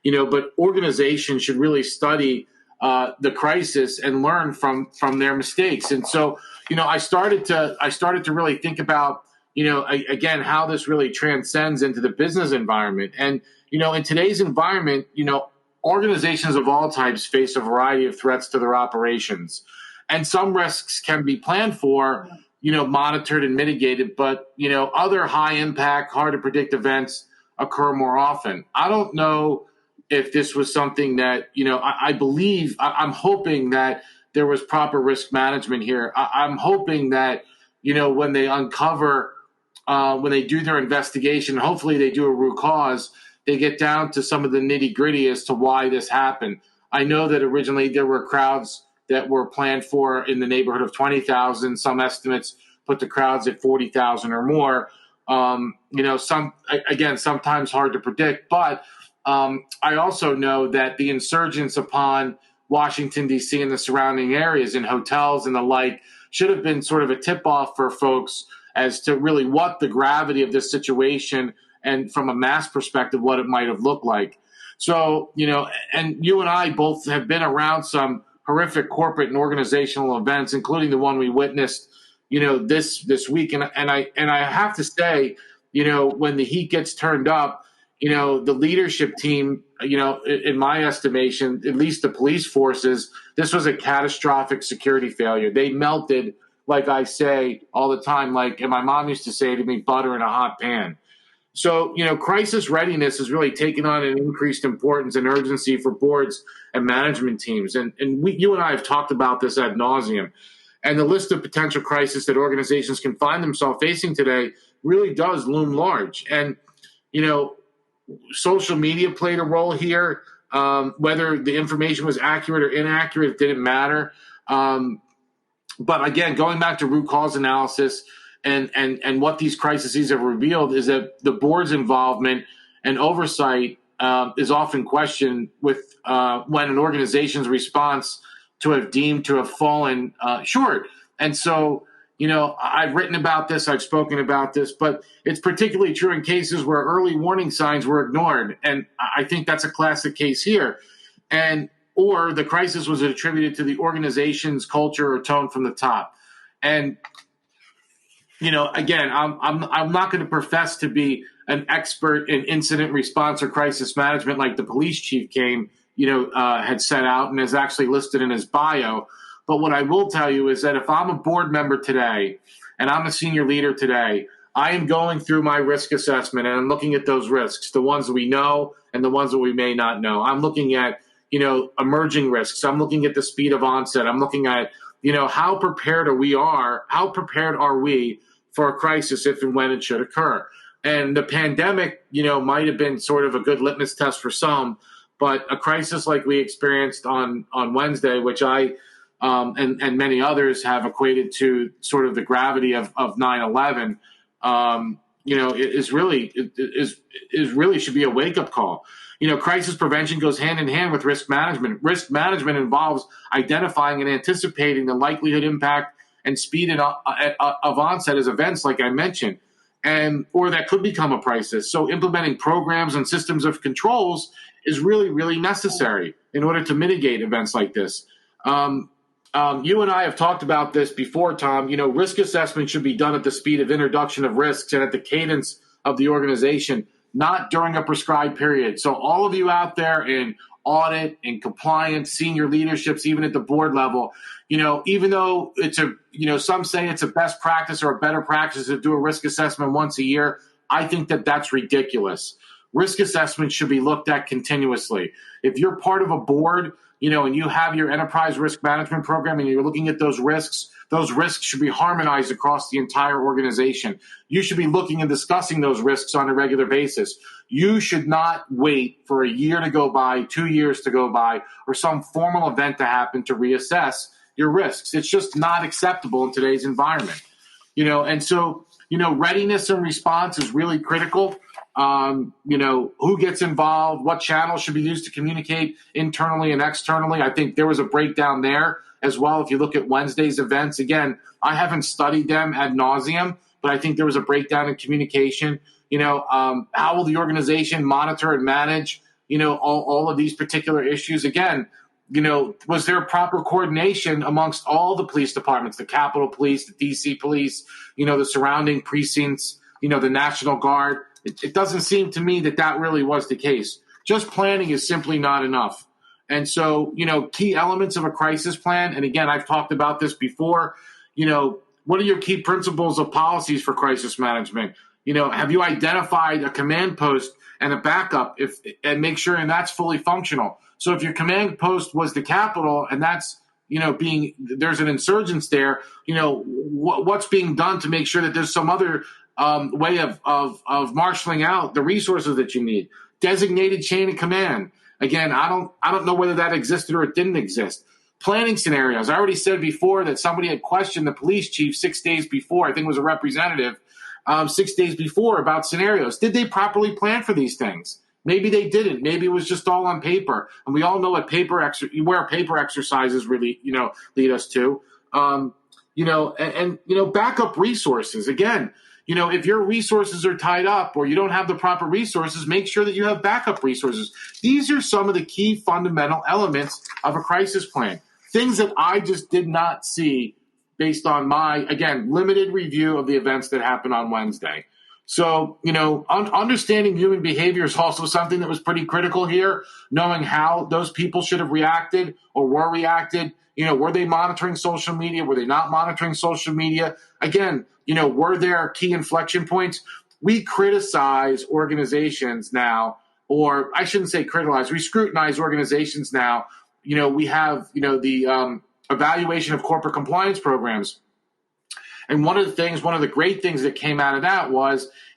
F: But organizations should really study the crisis and learn from their mistakes. And so, I started to really think about, again, how this really transcends into the business environment. And, in today's environment, organizations of all types face a variety of threats to their operations. And some risks can be planned for, monitored and mitigated, but, other high impact, hard to predict events occur more often. I don't know if this was something that, I'm hoping that there was proper risk management here. I'm hoping that, when they uncover, when they do their investigation, hopefully they do a root cause, they get down to some of the nitty gritty as to why this happened. I know that originally there were crowds that were planned for in the neighborhood of 20,000. Some estimates put the crowds at 40,000 or more. Sometimes hard to predict, but I also know that the insurgents upon Washington, D.C. and the surrounding areas in hotels and the like should have been sort of a tip-off for folks as to really what the gravity of this situation and from a mass perspective, what it might have looked like. So, and you and I both have been around some horrific corporate and organizational events, including the one we witnessed, this week. And I have to say, when the heat gets turned up, the leadership team, in my estimation, at least the police forces, this was a catastrophic security failure. They melted, like I say all the time, and my mom used to say to me, butter in a hot pan. So, crisis readiness has really taken on an increased importance and urgency for boards and management teams. And you and I have talked about this ad nauseum. And the list of potential crises that organizations can find themselves facing today really does loom large. And, social media played a role here. Whether the information was accurate or inaccurate, it didn't matter. But again, going back to root cause analysis and what these crises have revealed is that the board's involvement and oversight is often questioned with when an organization's response to have deemed to have fallen short. And so, I've written about this, I've spoken about this, but it's particularly true in cases where early warning signs were ignored. And I think that's a classic case here. Or the crisis was attributed to the organization's culture or tone from the top. And, again, I'm not going to profess to be an expert in incident response or crisis management like the police chief had set out and is actually listed in his bio. But what I will tell you is that if I'm a board member today and I'm a senior leader today, I am going through my risk assessment and I'm looking at those risks, the ones that we know and the ones that we may not know. I'm looking at, emerging risks. I'm looking at the speed of onset. I'm looking at, how prepared are we for a crisis if and when it should occur. And the pandemic, might have been sort of a good litmus test for some, but a crisis like we experienced on Wednesday, which I and many others have equated to sort of the gravity of 9/11, is really should be a wake up call. Crisis prevention goes hand in hand with risk management. Risk management involves identifying and anticipating the likelihood, impact, and speed of onset as events, like I mentioned, or that could become a crisis. So implementing programs and systems of controls is really, really necessary in order to mitigate events like this. You and I have talked about this before, Tom. Risk assessment should be done at the speed of introduction of risks and at the cadence of the organization, not during a prescribed period. So all of you out there in audit and compliance, senior leaderships, even at the board level, even though it's some say it's a best practice or a better practice to do a risk assessment once a year, I think that that's ridiculous. risk assessment should be looked at continuously. If you're part of a board, and you have your enterprise risk management program and you're looking at those risks should be harmonized across the entire organization. You should be looking and discussing those risks on a regular basis. You should not wait for a year to go by, 2 years to go by, or some formal event to happen to reassess your risks. It's just not acceptable in today's environment. And so, readiness and response is really critical. Who gets involved, what channels should be used to communicate internally and externally. I think there was a breakdown there as well. If you look at Wednesday's events, again, I haven't studied them ad nauseum, but I think there was a breakdown in communication. How will the organization monitor and manage, all of these particular issues? Again, was there proper coordination amongst all the police departments, the Capitol Police, the DC Police, the surrounding precincts, the National Guard? It doesn't seem to me that really was the case. Just planning is simply not enough. And so, key elements of a crisis plan, and again, I've talked about this before, what are your key principles of policies for crisis management? Have you identified a command post and a backup and make sure and that's fully functional? So if your command post was the Capitol and that's, there's an insurgence there, what's being done to make sure that there's some other way of marshaling out the resources that you need. Designated chain of command. Again, I don't know whether that existed or it didn't exist. Planning scenarios. I already said before that somebody had questioned the police chief 6 days before. I think it was a representative 6 days before about scenarios. Did they properly plan for these things? Maybe they didn't. Maybe it was just all on paper. And we all know what paper exercises really, lead us to. Backup resources. Again, if your resources are tied up or you don't have the proper resources, make sure that you have backup resources. These are some of the key fundamental elements of a crisis plan. Things that I just did not see based on my, again, limited review of the events that happened on Wednesday. So, understanding human behavior is also something that was pretty critical here, knowing how those people should have reacted or were reacted. Were they monitoring social media? Were they not monitoring social media? Again, were there key inflection points? We criticize organizations now, or I shouldn't say criticize, we scrutinize organizations now. We have, the evaluation of corporate compliance programs. And one of the great things that came out of that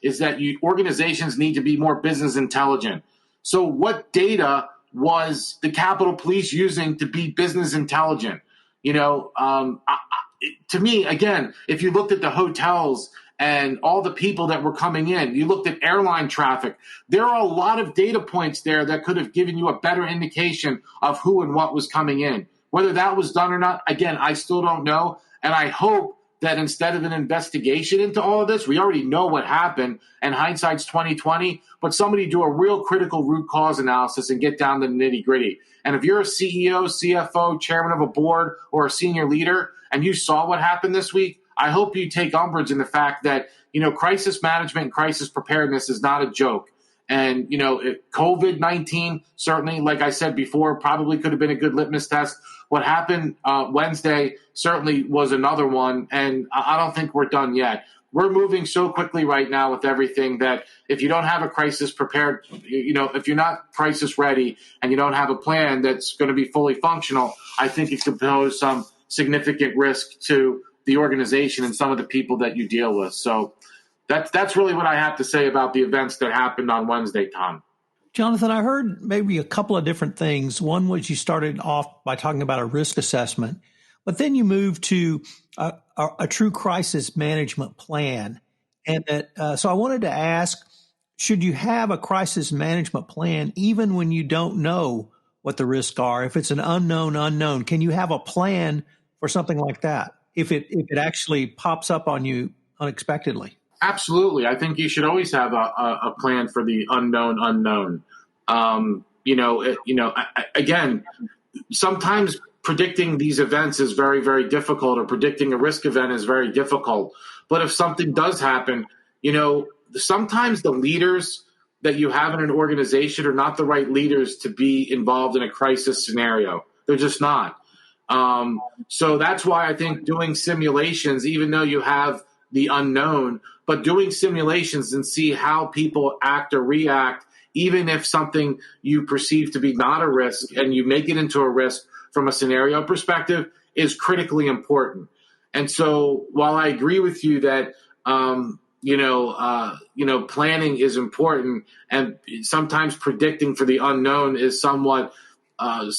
F: is that organizations need to be more business intelligent. So what data was the Capitol Police using to be business intelligent? To me, again, if you looked at the hotels and all the people that were coming in, you looked at airline traffic, there are a lot of data points there that could have given you a better indication of who and what was coming in. Whether that was done or not, again, I still don't know. And I hope that instead of an investigation into all of this, we already know what happened, and hindsight's 20/20, but somebody do a real critical root cause analysis and get down to the nitty-gritty. And if you're a CEO, CFO, chairman of a board, or a senior leader, and you saw what happened this week, I hope you take umbrage in the fact that, crisis management and crisis preparedness is not a joke. And, COVID-19, certainly, like I said before, probably could have been a good litmus test. What happened Wednesday certainly was another one, and I don't think we're done yet. We're moving so quickly right now with everything that if you don't have a crisis prepared, if you're not crisis ready and you don't have a plan that's going to be fully functional, I think it could pose some significant risk to the organization and some of the people that you deal with. So that's really what I have to say about the events that happened on Wednesday, Tom.
B: Jonathan, I heard maybe a couple of different things. One was you started off by talking about a risk assessment, but then you moved to a true crisis management plan. And so I wanted to ask, should you have a crisis management plan even when you don't know what the risks are? If it's an unknown, can you have a plan for something like that if it actually pops up on you unexpectedly?
F: Absolutely. I think you should always have a plan for the unknown. Again, sometimes predicting these events is very, very difficult, or predicting a risk event is very difficult. But if something does happen, sometimes the leaders that you have in an organization are not the right leaders to be involved in a crisis scenario. They're just not. So that's why I think doing simulations, even though you have the unknown, but doing simulations and see how people act or react, even if something you perceive to be not a risk and you make it into a risk from a scenario perspective is critically important. And so while I agree with you that, planning is important, and sometimes predicting for the unknown is somewhat, I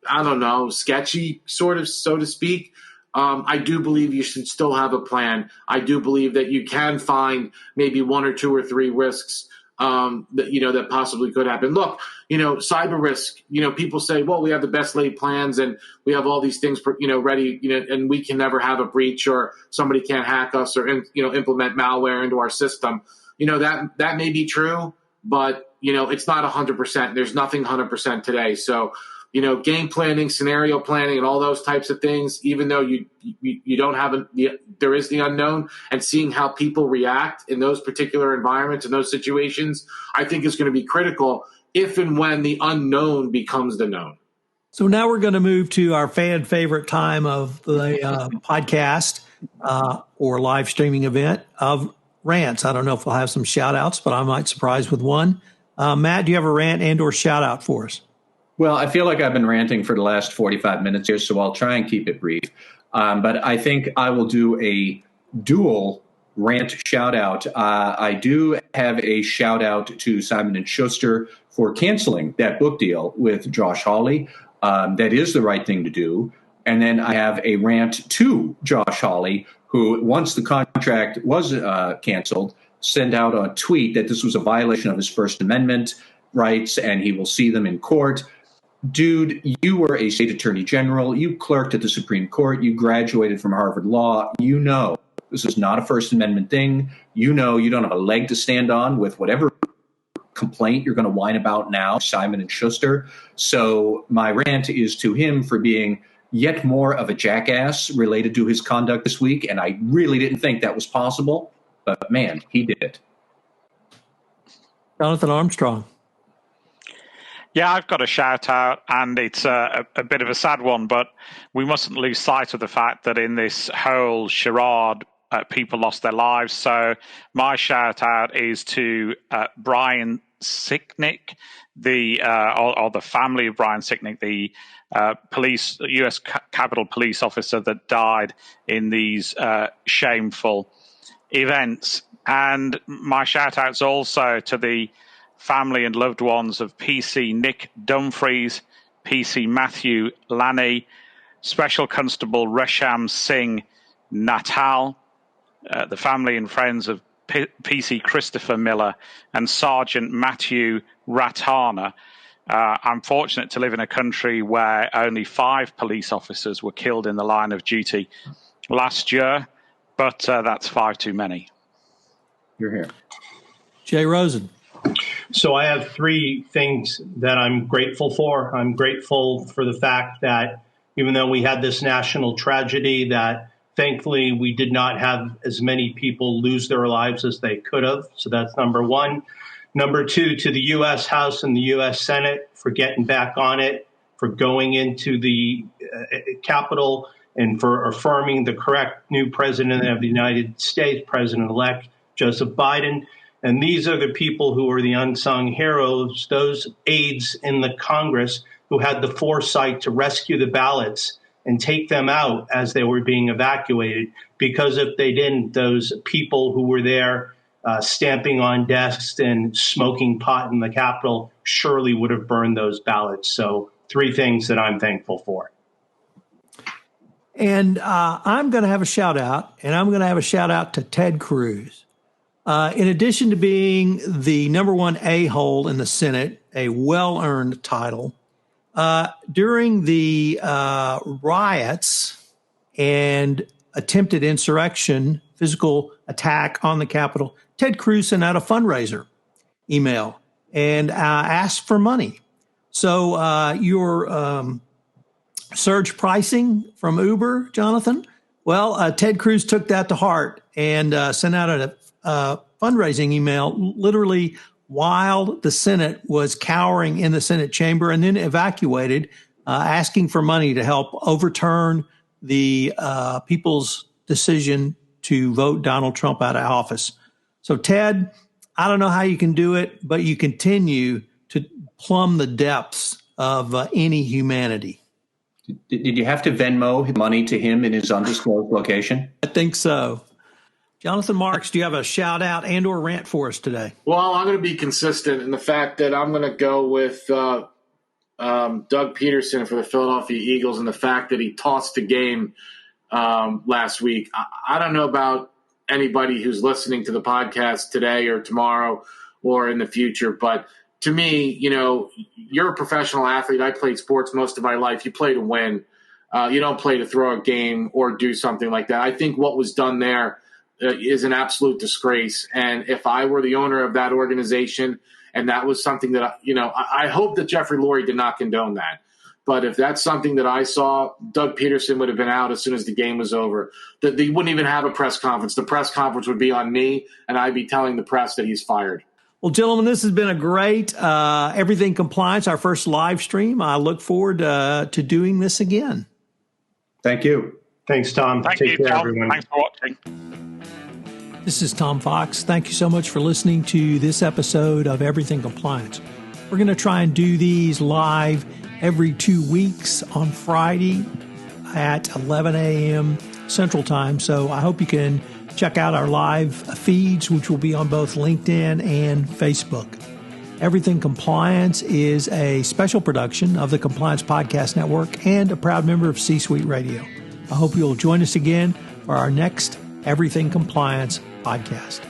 F: don't know, sketchy, sort of, so to speak. I do believe you should still have a plan. I do believe that you can find maybe one or two or three risks that possibly could happen. Look, cyber risk, people say, well, we have the best laid plans and we have all these things, ready, and we can never have a breach, or somebody can't hack us or, implement malware into our system. That may be true, but, it's not 100%. There's nothing 100% today. So, game planning, scenario planning, and all those types of things, even though you don't have there is the unknown, and seeing how people react in those particular environments, in those situations, I think is going to be critical if and when the unknown becomes the known.
B: So now we're going to move to our fan favorite time of the podcast or live streaming event of rants. I don't know if we'll have some shout outs, but I might surprise with one. Matt, do you have a rant and or shout out for us?
C: Well, I feel like I've been ranting for the last 45 minutes here, so I'll try and keep it brief. But I think I will do a dual rant shout out. I do have a shout out to Simon & Schuster for canceling that book deal with Josh Hawley. That is the right thing to do. And then I have a rant to Josh Hawley, who, once the contract was canceled, sent out a tweet that this was a violation of his First Amendment rights and he will see them in court. Dude, you were a state attorney general. You clerked at the Supreme Court. You graduated from Harvard Law. You know this is not a First Amendment thing. You know you don't have a leg to stand on with whatever complaint you're going to whine about now, Simon & Schuster. So my rant is to him for being yet more of a jackass related to his conduct this week, and I really didn't think that was possible. But, man, he did it.
B: Jonathan Armstrong.
D: Yeah, I've got a shout out, and it's a bit of a sad one, but we mustn't lose sight of the fact that in this whole charade, people lost their lives. So my shout out is to Brian Sicknick, the family of Brian Sicknick, the U.S. Capitol Police officer that died in these shameful events. And my shout out's also to the family and loved ones of PC Nick Dumfries, PC Matthew Lanny, Special Constable Resham Singh Natal, the family and friends of PC Christopher Miller, and Sergeant Matthew Ratana. I'm fortunate to live in a country where only 5 police officers were killed in the line of duty last year, but that's 5 too many.
C: You're here.
B: Jay Rosen.
E: So I have 3 things that I'm grateful for. I'm grateful for the fact that even though we had this national tragedy, that thankfully we did not have as many people lose their lives as they could have. So that's number 1. Number 2, to the U.S. House and the U.S. Senate for getting back on it, for going into the Capitol and for affirming the correct new president of the United States, President-elect Joseph Biden. And these are the people who are the unsung heroes, those aides in the Congress who had the foresight to rescue the ballots and take them out as they were being evacuated. Because if they didn't, those people who were there stamping on desks and smoking pot in the Capitol surely would have burned those ballots. So 3 things that I'm thankful for.
B: And I'm going to have a shout out, and I'm going to have a shout out to Ted Cruz. In addition to being the number 1 a-hole in the Senate, a well-earned title, during the riots and attempted insurrection, physical attack on the Capitol, Ted Cruz sent out a fundraiser email and asked for money. So your surge pricing from Uber, Jonathan, well, Ted Cruz took that to heart and sent out a fundraising email literally while the Senate was cowering in the Senate chamber, and then evacuated, asking for money to help overturn the people's decision to vote Donald Trump out of office. So, Ted, I don't know how you can do it, but you continue to plumb the depths of any humanity.
C: Did you have to Venmo money to him in his undisclosed location?
B: I think so. Jonathan Marks, do you have a shout out and or rant for us today?
F: Well, I'm going to be consistent in the fact that I'm going to go with Doug Peterson for the Philadelphia Eagles and the fact that he tossed the game last week. I don't know about anybody who's listening to the podcast today or tomorrow or in the future, but to me, you're a professional athlete. I played sports most of my life. You play to win. You don't play to throw a game or do something like that. I think what was done there is an absolute disgrace. And if I were the owner of that organization and that was something that, I hope that Jeffrey Lurie did not condone that. But if that's something that I saw, Doug Peterson would have been out as soon as the game was over. They wouldn't even have a press conference. The press conference would be on me, and I'd be telling the press that he's fired.
B: Well, gentlemen, this has been a great Everything Compliance, our first live stream. I look forward to doing this again.
C: Thank you.
E: Thanks, Tom.
D: Thank
E: Take
D: you,
E: care,
D: Tom.
E: everyone.
D: Thanks for watching.
B: This is Tom Fox. Thank you so much for listening to this episode of Everything Compliance. We're going to try and do these live every 2 weeks on Friday at 11 a.m. Central Time. So I hope you can check out our live feeds, which will be on both LinkedIn and Facebook. Everything Compliance is a special production of the Compliance Podcast Network and a proud member of C-Suite Radio. I hope you'll join us again for our next Everything Compliance podcast.